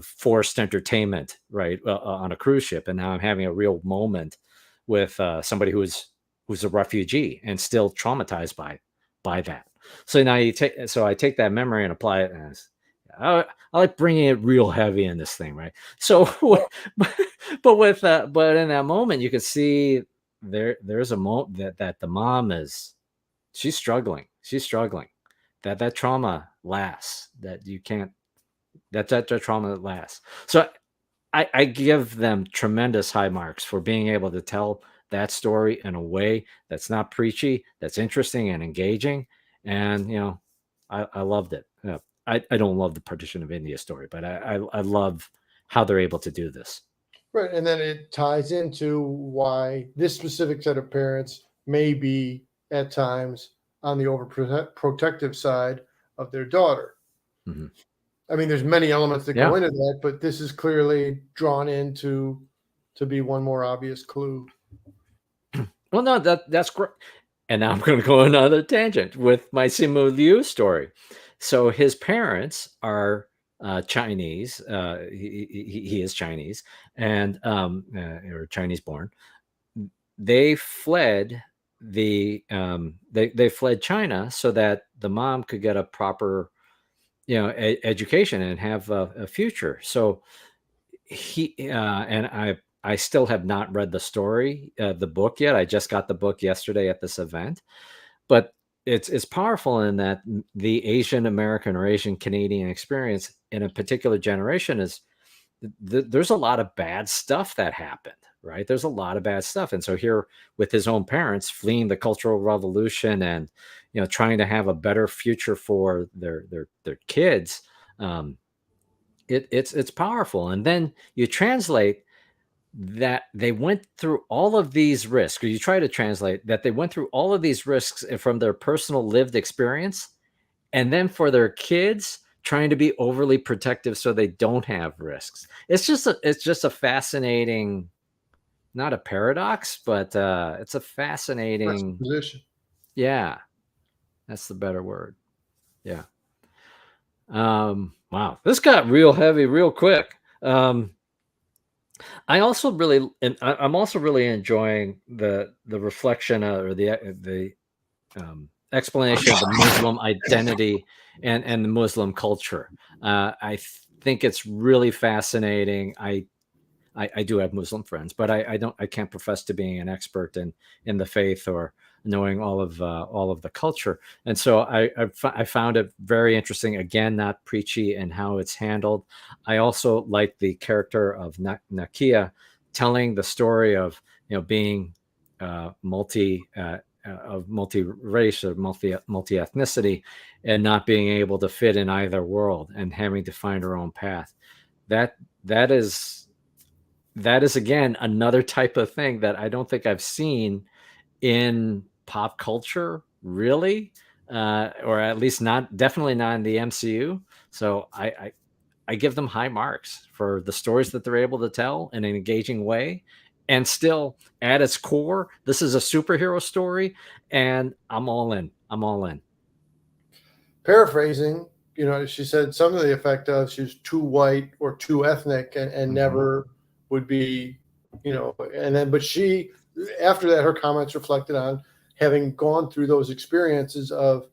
forced entertainment, right, on a cruise ship, and now I'm having a real moment with somebody who's a refugee and still traumatized by that. So now I take that memory and apply it as, I like bringing it real heavy in this thing, right? So, but in that moment, you can see there's a moment that the mom she's struggling. She's struggling. That trauma lasts. That you can't. That trauma lasts. So I give them tremendous high marks for being able to tell that story in a way that's not preachy, that's interesting and engaging. And I loved it. I don't love the partition of India story, but I love how they're able to do this. Right. And then it ties into why this specific set of parents may be at times on the overprotective side of their daughter. Mm-hmm. I mean, there's many elements that Yeah. go into that, but this is clearly drawn into to be one more obvious clue. Well, no, that's great. And now I'm going to go another tangent with my Simu Liu story. So his parents are Chinese. He is Chinese, and or Chinese born. They fled they fled China so that the mom could get a proper education and have a future. So and I still have not read the story, the book yet. I just got the book yesterday at this event, but it's powerful in that the Asian American or Asian Canadian experience in a particular generation is there's a lot of bad stuff that happened, right? There's a lot of bad stuff, and so here with his own parents fleeing the Cultural Revolution and trying to have a better future for their kids. It's powerful, and then you translate that they went through all of these risks, or you try to translate that they went through all of these risks from their personal lived experience, and then for their kids trying to be overly protective so they don't have risks. It's just a fascinating, not a paradox, but it's a fascinating, Position. yeah, that's the better word. Yeah. Wow, this got real heavy real quick. I also really, and I'm also really enjoying the reflection or the explanation of the Muslim identity and the Muslim culture. Think it's really fascinating. I do have Muslim friends, but I can't profess to being an expert in the faith or knowing all of the culture. And so I found it very interesting. Again, not preachy in how it's handled. I also like the character of Nakia telling the story of being multi race or multi ethnicity and not being able to fit in either world and having to find her own path. That that is that is again another type of thing that I don't think I've seen in pop culture, really, or at least not, definitely not in the MCU. So I give them high marks for the stories that they're able to tell in an engaging way, and still at its core, this is a superhero story, and I'm all in. I'm all in. Paraphrasing, she said something to the effect of she's too white or too ethnic and Mm-hmm. never would be, and then, but she, after that, her comments reflected on having gone through those experiences of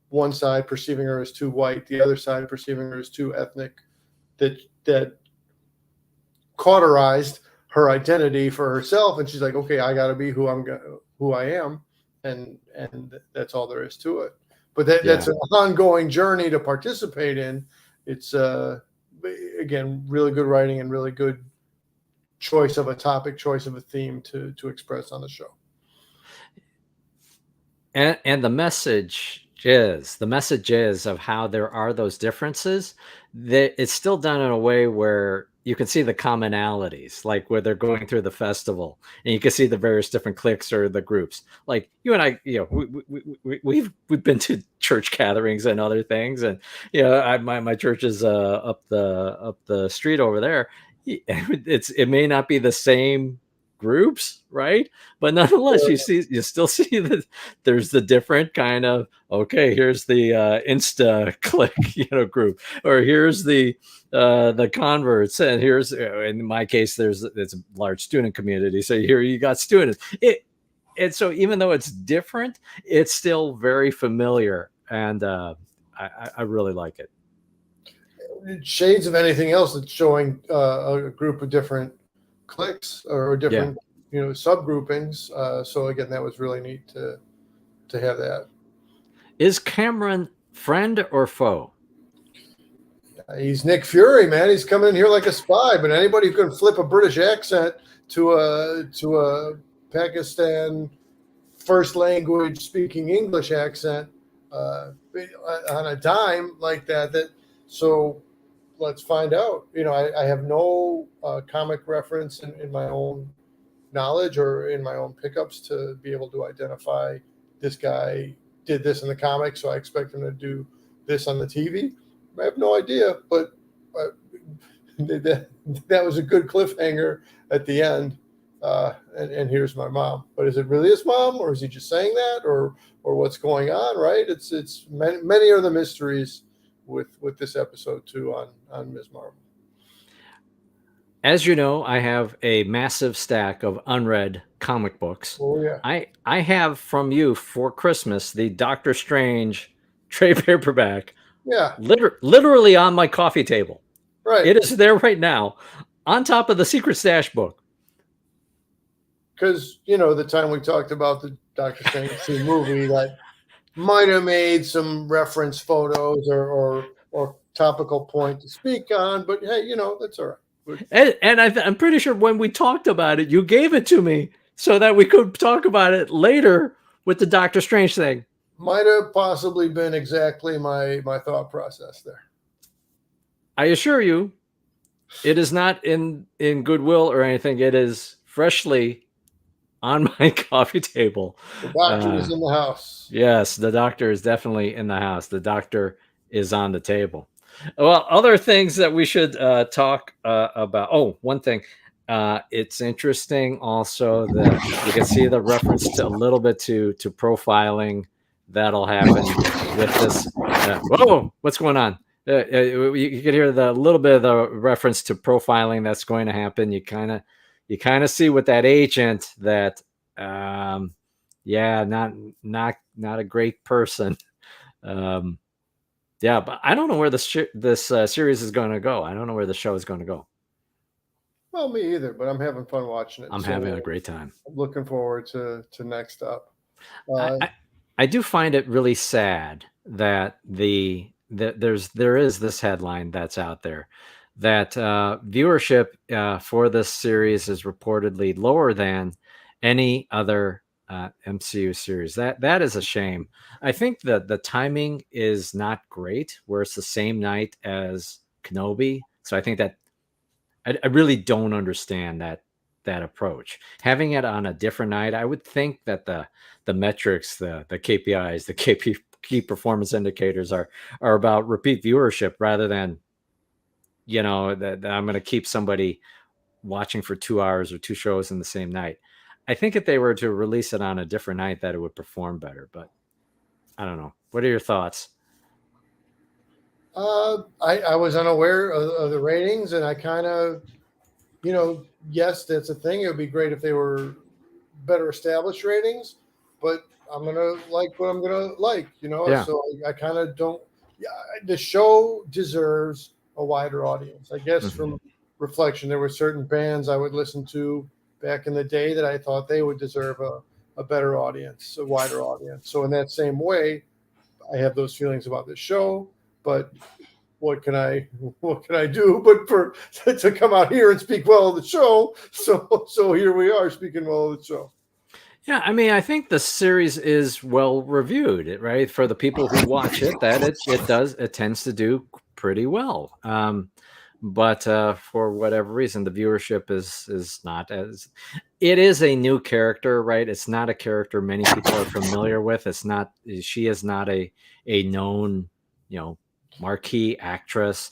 one side perceiving her as too white, the other side perceiving her as too ethnic, that cauterized her identity for herself, and she's like, okay, I got to be who I am, and that's all there is to it. But that's Yeah. an ongoing journey to participate in. It's again, really good writing and really good choice of a topic, choice of a theme to express on the show. And the message is of how there are those differences, that it's still done in a way where you can see the commonalities, like where they're going through the festival and you can see the various different cliques or the groups. Like you and I, we've been to church gatherings and other things, and my church is up the street over there. It may not be the same groups, right? But nonetheless, you still see that there's the different kind of, okay, here's the Insta click, group, or here's the converts, and here's, in my case, it's a large student community, so here you got students. And so even though it's different, it's still very familiar, and I really like it. Shades of anything else that's showing a group of different cliques or Yeah. different subgroupings. So again, that was really neat to have that. Is Cameron friend or foe? He's Nick Fury, man. He's coming in here like a spy. But anybody who can flip a British accent to a Pakistan first language speaking English accent on a dime like that. So let's find out. I have no comic reference in my own knowledge or in my own pickups to be able to identify this guy did this in the comics, so I expect him to do this on the TV. I have no idea, but that was a good cliffhanger at the end. And here's my mom. But is it really his mom, or is he just saying that, or what's going on? Right? It's many are the mysteries with this episode too on Ms. Marvel. As you know, I have a massive stack of unread comic books. Oh yeah. I have from you for Christmas the Doctor Strange trade paperback, Yeah. literally on my coffee table. Right. It is there right now, on top of the Secret Stash book. Because the time we talked about the Doctor Strange movie, that might have made some reference photos or topical point to speak on, but hey, that's all right. And I'm pretty sure when we talked about it, you gave it to me so that we could talk about it later with the Doctor Strange thing. Might have possibly been exactly my thought process there. I assure you, It is not in Goodwill or anything. It is freshly on my coffee table. The doctor Uh, is in the house. yes, the doctor is definitely in the house. The doctor is on the table. Well, other things that we should talk about. Oh, one thing. It's interesting also that you can see the reference to a little bit to profiling that'll happen with this. Whoa, what's going on? You can hear the little bit of the reference to profiling that's going to happen. You kind of see with that agent that um, yeah, not a great person. Um, yeah, but I don't know where this series is going to go. I don't know where the show is going to go. Well, me either, but I'm having fun watching it. I'm having a So great time. I'm looking forward to next up. I, Uh, I I do find it really sad that there is this headline that's out there that viewership for this series is reportedly lower than any other MCU series. That is a shame. I think that the timing is not great, where it's the same night as Kenobi. So I think that I really don't understand that approach. Having it on a different night, I would think that the metrics, the KPIs, the KP key performance indicators are about repeat viewership rather than that I'm going to keep somebody watching for 2 hours or two shows in the same night. I think if they were to release it on a different night, that it would perform better. But I don't know. What are your thoughts? I was unaware of the ratings, and I kind of, yes, that's a thing. It would be great if they were better established ratings, but I'm gonna like what I'm gonna like, Yeah. So I kind of don't. Yeah, the show deserves a wider audience, I guess. Hmm. From reflection, there were certain bands I would listen to back in the day that I thought they would deserve a better audience, a wider audience. So in that same way, I have those feelings about the show, but what can I do but for to come out here and speak well of the show? So here we are speaking well of the show. Yeah, I mean, I think the series is well reviewed, right? For the people who watch it, that it tends to do pretty well. But for whatever reason, the viewership is not as. It is a new character, right? It's not a character many people are familiar with. It's not. She is not a known, you know, marquee actress.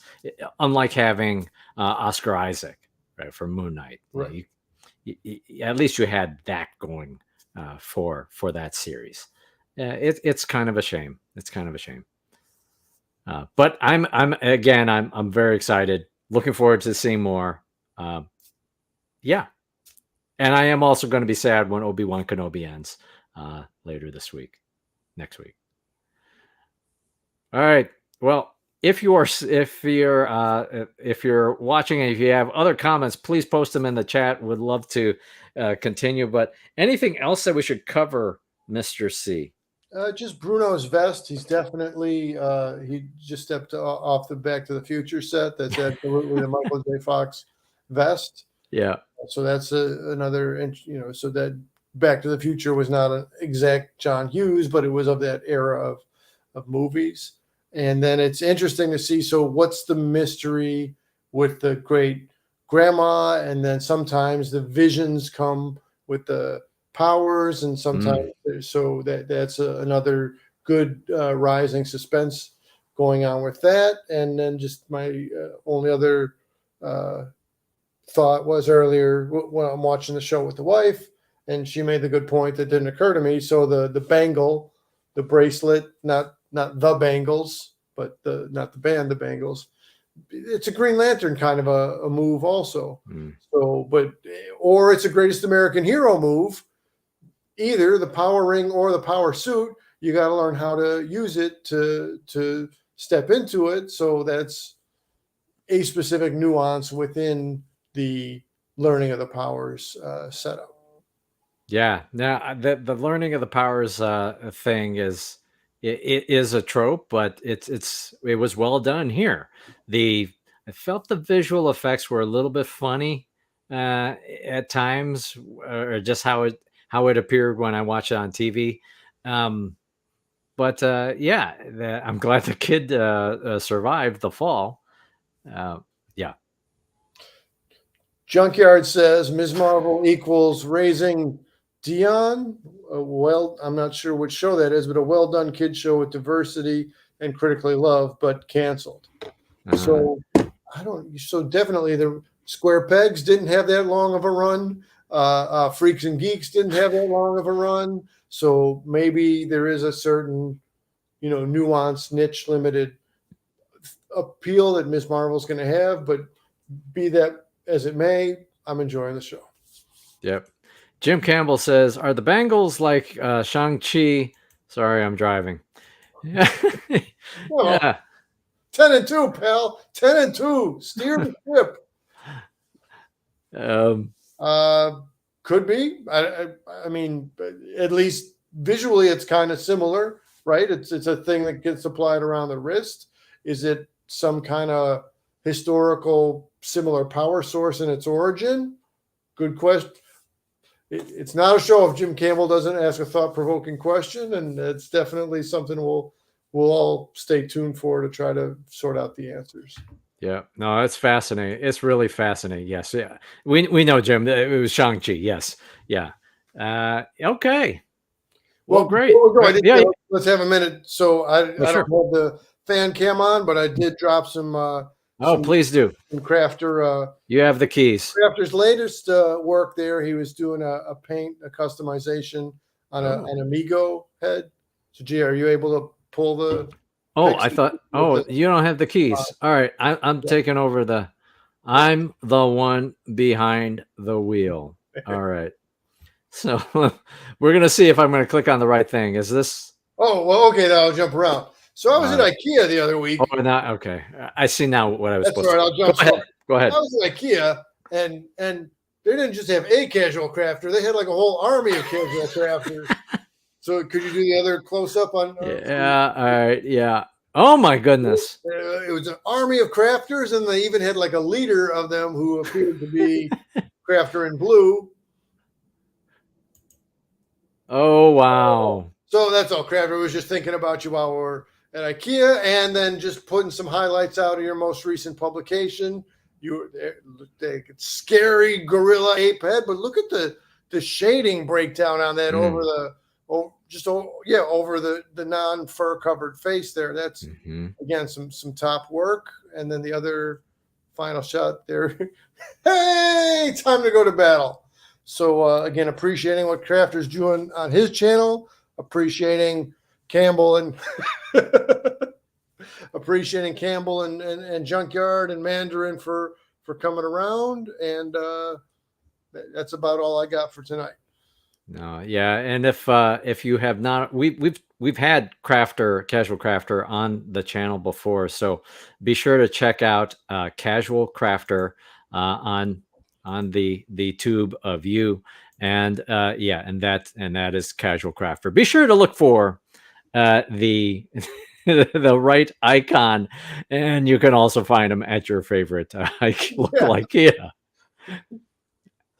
Unlike having Oscar Isaac, right, for Moon Knight. Right. At least you had that going for that series. It's kind of a shame. It's kind of a shame. But I'm very excited. Looking forward to seeing more. Yeah, and I am also going to be sad when Obi-Wan Kenobi ends later this week, next week. All right. Well, if you're watching and if you have other comments, please post them in the chat. Would love to continue. But anything else that we should cover, Mr. C? Just Bruno's vest. He's definitely he just stepped off the Back to the Future set. That's absolutely the Michael J. Fox vest. Yeah. So that's another, so that Back to the Future was not an exact John Hughes, but it was of that era of movies. And then it's interesting to see. So what's the mystery with the great grandma? And then sometimes the visions come with the powers, and sometimes so that's another good rising suspense going on with that. And then just my only other thought was earlier when I'm watching the show with the wife, and she made the good point that didn't occur to me. So the bangle, the bracelet, not the Bangles, but the not the band, the Bangles. It's a Green Lantern kind of a move also. So, or it's a Greatest American Hero move. Either the power ring or the power suit. You got to learn how to use it to step into it. So that's a specific nuance within the learning of the powers setup. Yeah. Now the learning of the powers thing it is a trope, but it was well done here. I felt the visual effects were a little bit funny at times, or just how it appeared when I watched it on TV. But yeah, I'm glad the kid survived the fall. Yeah. Junkyard says Ms. Marvel equals raising Dion. Well, I'm not sure which show that is, but a well done kid show with diversity and critically loved, but canceled. So I don't. So definitely the Square Pegs didn't have that long of a run. Freaks and Geeks didn't have that long of a run. So maybe there is a certain, nuanced, niche, limited appeal that Ms. Marvel's going to have. But be that as it may, I'm enjoying the show. Yep. Jim Campbell says, "Are the Bengals like Shang-Chi?" Sorry, I'm driving. Yeah. Yeah. 10-2, pal. 10-2. Steer the ship. Could be. I mean, at least visually, it's kind of similar, right? It's a thing that gets applied around the wrist. Is it some kind of historical similar power source in its origin? Good question. It's not a show if Jim Campbell doesn't ask a thought-provoking question, and it's definitely something we'll all stay tuned for to try to sort out the answers. Yeah, no, it's fascinating. It's really fascinating. Yes, yeah, we know, Jim. It was Shang-Chi. Yes, yeah. Okay. Well, great. Yeah, let's have a minute. So I don't have the fan cam on, but I did drop some. Please do. Some Crafter. You have the keys. Crafter's latest work there. He was doing a paint, a customization on an Amigo head. So, G, are you able to pull the? I thought. You don't have the keys. All right, I'm taking over I'm the one behind the wheel. All right. So we're gonna see if I'm gonna click on the right thing. Is this? Oh well, okay. Then I'll jump around. So I was at IKEA the other week. Oh, now okay. I see now what I was supposed to. I'll jump. Go ahead. I was at IKEA, and they didn't just have a casual crafter; they had like a whole army of casual crafters. So could you do the other close up on? Yeah. All right. Yeah. Oh my goodness! It was an army of crafters, and they even had like a leader of them who appeared to be crafter in blue. Oh wow! So that's all. Crafter was just thinking about you while we're at IKEA, and then just putting some highlights out of your most recent publication. The scary gorilla ape head, but look at the shading breakdown on that over the non-fur covered face there. That's again some top work, and then the other final shot there. Hey, time to go to battle. So again, appreciating what Crafter's doing on his channel, appreciating Campbell and and Junkyard and Mandarin for coming around, and that's about all I got for tonight. No, yeah, and if you have not, we've had Casual Crafter on the channel before, so be sure to check out Casual Crafter on the tube of you, and that is Casual Crafter. Be sure to look for the the right icon, and you can also find them at your favorite local IKEA.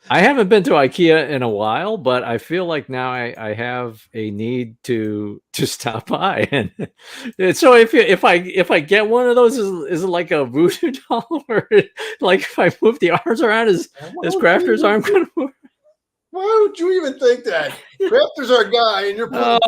I haven't been to IKEA in a while, but I feel like now I have a need to stop by. And so if I get one of those, is it like a voodoo doll, or like if I move the arms around, is Crafter's arm going to move? Why would you even think that? Crafter's our guy, and you're putting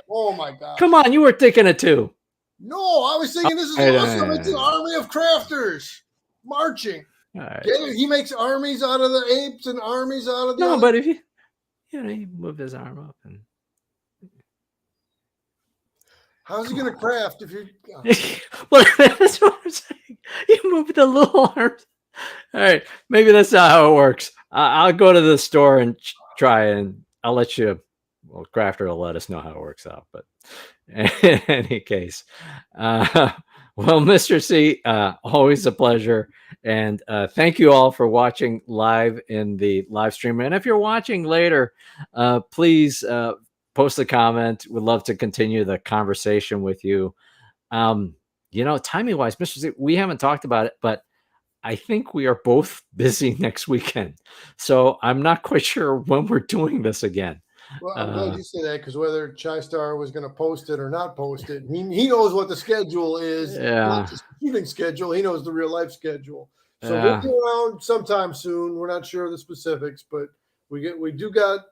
oh my God! Come on, you were thinking it too. No, I was thinking this is awesome. It's an army of crafters marching. Right. He makes armies out of the apes and armies out of the. No, but if you move his arm up and. How's he going to craft if you? Well, that's what I'm saying. You move the little arms. All right, maybe that's not how it works. I'll go to the store and try, and I'll let you. Well, Crafter will let us know how it works out. But in any case, well, Mr. C, always a pleasure. And thank you all for watching live in the live stream. And if you're watching later, please post a comment. We'd love to continue the conversation with you. Timing wise, Mr. Z, we haven't talked about it, but I think we are both busy next weekend. So I'm not quite sure when we're doing this again. Well, I'm glad you say that, because whether Chai-Star was going to post it or not post it, he knows what the schedule is. Yeah. Not just the shooting schedule. He knows the real life schedule. So we'll be around sometime soon. We're not sure of the specifics, but we do got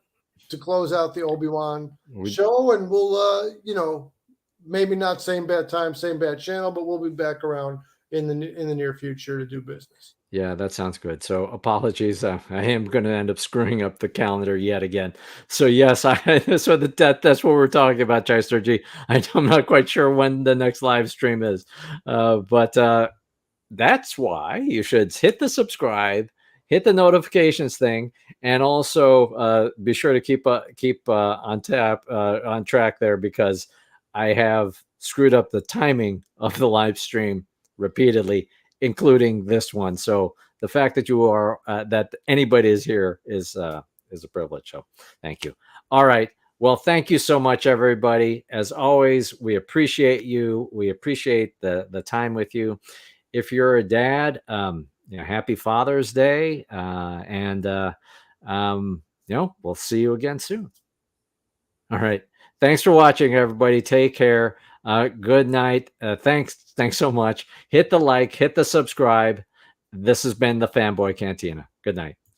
to close out the Obi-Wan show, and we'll maybe not same bad time, same bad channel, but we'll be back around in the near future to do business. Yeah, that sounds good. So apologies. I am going to end up screwing up the calendar yet again. So yes, so that's what we're talking about, Chester G. I'm not quite sure when the next live stream is, but that's why you should hit the subscribe, hit the notifications thing, and also be sure to keep on track there, because I have screwed up the timing of the live stream repeatedly, including this one. So the fact that you are that anybody is here is a privilege. So thank you. All right. Well, thank you so much, everybody. As always, we appreciate you. We appreciate the time with you. If you're a dad, happy Father's Day, and we'll see you again soon. All right. Thanks for watching, everybody. Take care. Good night. Thanks so much. Hit the like, hit the subscribe. This has been the Fanboy Cantina. Good night.